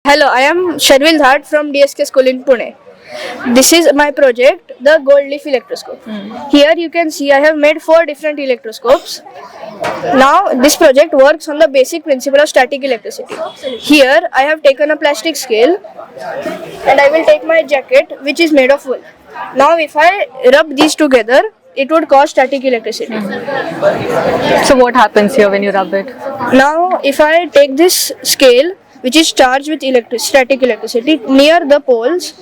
Hello, I am Sharvil Dhat from DSK School in Pune. This is my project, the gold leaf electroscope. Here you can see I have made 4 different electroscopes. Now this project works on the basic principle of static electricity. Here I have taken a plastic scale and I will take my jacket which is made of wool. Now if I rub these together, it would cause static electricity. So what happens here when you rub it? Now if I take this scale which is charged with static electricity near the poles,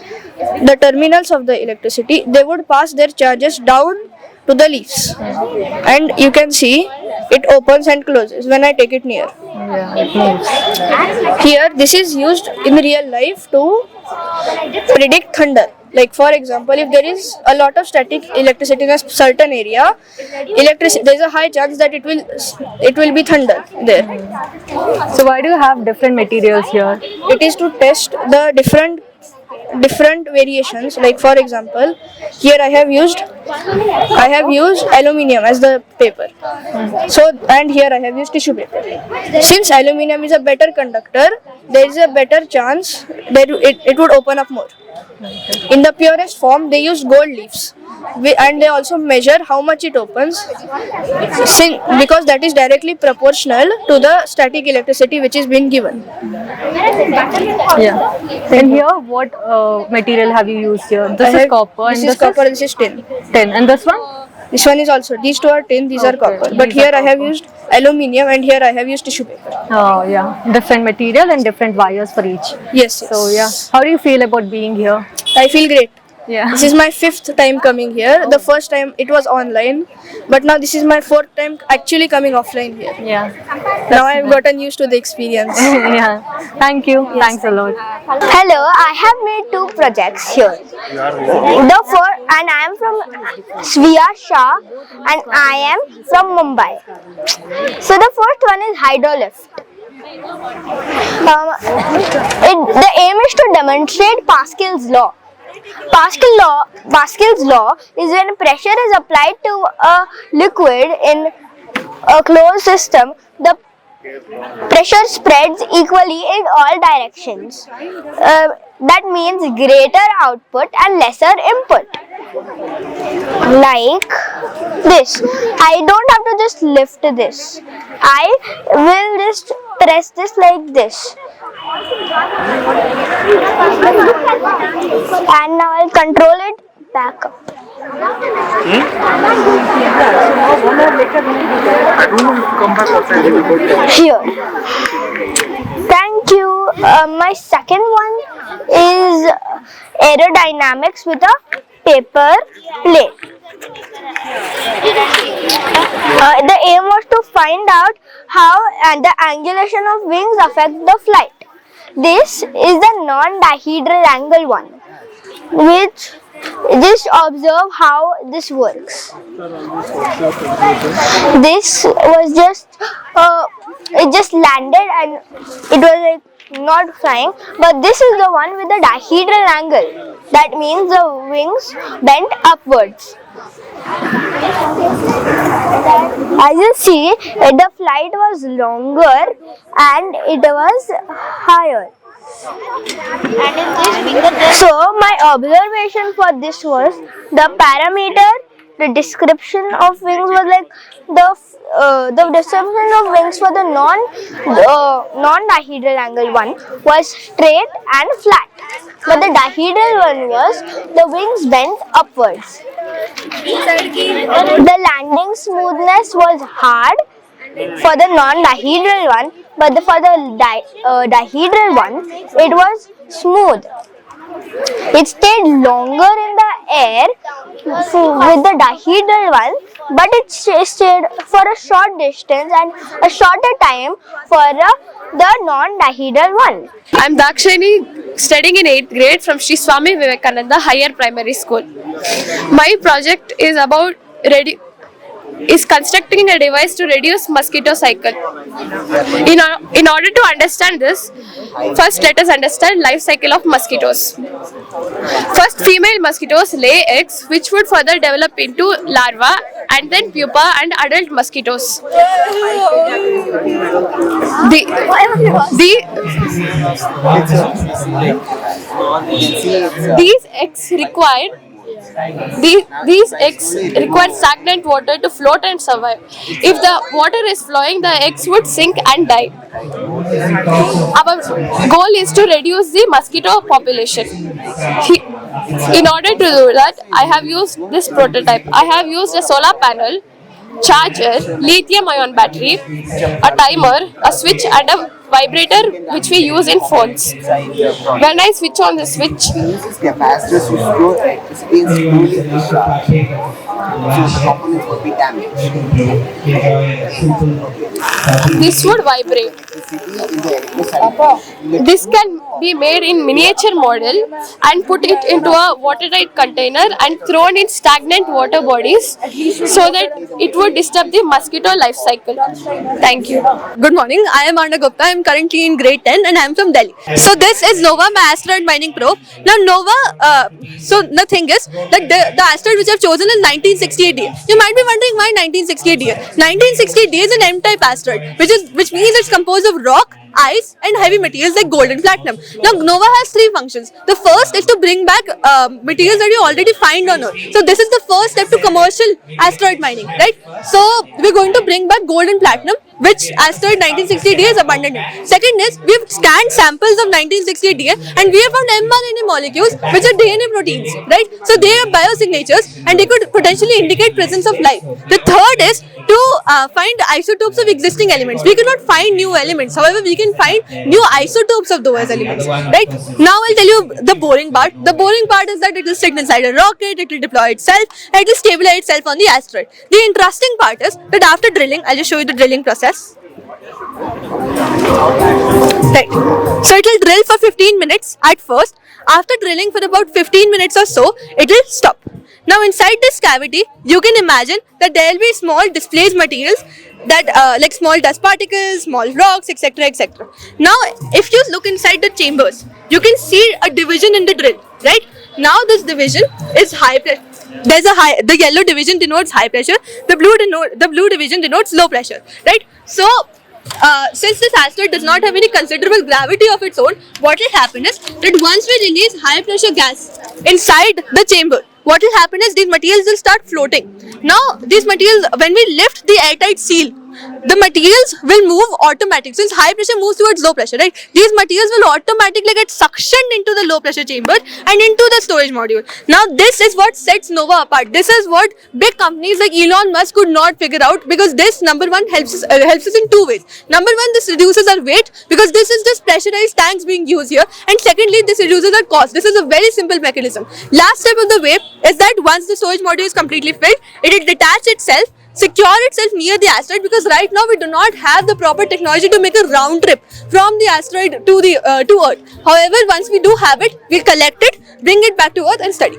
the terminals of the electricity, they would pass their charges down to the leaves, and you can see it opens and closes when I take it near. Yeah, it moves. Here this is used in real life to predict thunder. Like for example, if there is a lot of static electricity in a certain area, there is a high chance that it will be thunder there. So why do you have different materials here? It is to test the different variations. Like for example, here I have used aluminium as the paper. So and here I have used tissue paper. Since aluminium is a better conductor, there is a better chance that it would open up more. In the purest form, they use gold leaves, and they also measure how much it opens, because that is directly proportional to the static electricity which is being given. Yeah. And here, what material have you used here? This is copper. This is copper. This is tin. Tin. And this one? This one is also. These two are tin. These are copper. But here I have used aluminium, and here I have used tissue paper. Oh yeah. Different material and different wires for each. Yes. So yeah. How do you feel about being here? I feel great. Yeah. This is my 5th time coming here. The first time it was online, but now this is my 4th time actually coming offline here. Yeah. Now I have gotten used to the experience. Yeah. Thank you. Yes. Thanks a lot. Hello, I have made 2 projects here. And I am from Sviya Shah and I am from Mumbai. So the first one is hydrolift. The aim is to demonstrate Pascal's law. Pascal's law is when pressure is applied to a liquid in a closed system, the pressure spreads equally in all directions. That means greater output and lesser input. Like this. I don't have to just lift this. I will just press this like this. And now I'll control it back up. Here. Thank you. My second one is aerodynamics with a paper plate. The aim was to find out how the angulation of wings affect the flight. This is the non-dihedral angle one, which just observe how this works. This was just it just landed and it was like not flying, but this is the one with the dihedral angle. That means the wings bent upwards. As you see, the flight was longer and it was higher. So my observation for this was the parameter, the description of wings was like the description of wings for the non-dihedral angle one was straight and flat, but the dihedral one was the wings bent upwards. The landing smoothness was hard for the non-dihedral one, but for the dihedral one, it was smooth. It stayed longer in the air with the dihedral one, but it stayed for a short distance and a shorter time for the non-dihedral one. I'm Dakshani, studying in 8th grade from Sri Swami Vivekananda Higher Primary School. My project is about is constructing a device to reduce mosquito cycle. In order to understand this, first let us understand life cycle of mosquitoes. First, female mosquitoes lay eggs which would further develop into larvae and then pupa and adult mosquitoes. These eggs require stagnant water to float and survive. If the water is flowing, the eggs would sink and die. Our goal is to reduce the mosquito population. In order to do that, I have used this prototype. I have used a solar panel, charger, lithium-ion battery, a timer, a switch and a vibrator which we use in phones. When I switch on the switch, Uses capacitors to store electricity and slowly discharge. So the components would be damaged. this would vibrate. Electricity in the electrocycle. This can be made in miniature model and put it into a watertight container and thrown in stagnant water bodies so that it would disturb the mosquito life cycle. Thank you. Good morning, I am Anna Gupta. I am currently in grade 10 and I am from Delhi. So this is NOVA, my asteroid mining probe. Now NOVA, so the thing is that the asteroid which I have chosen is 1968D. You might be wondering why 1968D. 1968D is an M-type asteroid, which means it's composed of rock, ice and heavy materials like gold and platinum. Now NOVA has three functions. The first is to bring back materials that you already find on Earth. So this is the first step to commercial asteroid mining, right? So we're going to bring back gold and platinum, which asteroid 1968D is abundant in. Second is we've scanned samples of 1968D and we have found mRNA molecules which are DNA proteins, right? So they are biosignatures and they could potentially indicate presence of life. The third is to find isotopes of existing elements. We cannot find new elements, however we can find new isotopes of those elements, right? Now I'll tell you the boring part. The boring part is that it will sit inside a rocket, it will deploy itself, and it will stabilize itself on the asteroid. The interesting part is that after drilling, I'll just show you the drilling process. Right. So it will drill for 15 minutes at first. After drilling for about 15 minutes or so, it will stop. Now inside this cavity, you can imagine that there will be small displaced materials that like small dust particles, small rocks, etc. etc. Now if you look inside the chambers, you can see a division in the drill, right? Now this division is high pressure. The yellow division denotes high pressure, the blue division denotes low pressure, right? So since this asteroid does not have any considerable gravity of its own, what will happen is that once we release high pressure gas inside the chamber, what will happen is these materials will start floating. Now these materials, when we lift the airtight seal, the materials will move automatically. Since high pressure moves towards low pressure, right? These materials will automatically get suctioned into the low pressure chamber and into the storage module. Now this is what sets NOVA apart. This is what big companies like Elon Musk could not figure out, because this, number one, helps us in two ways. Number one, this reduces our weight because this is just pressurized tanks being used here, and secondly, this reduces our cost. This is a very simple mechanism. Last step of the way is that once the storage module is completely filled, it will detach itself, secure itself near the asteroid, because right now we do not have the proper technology to make a round trip from the asteroid to Earth. However, once we do have it, we'll collect it, bring it back to Earth and study.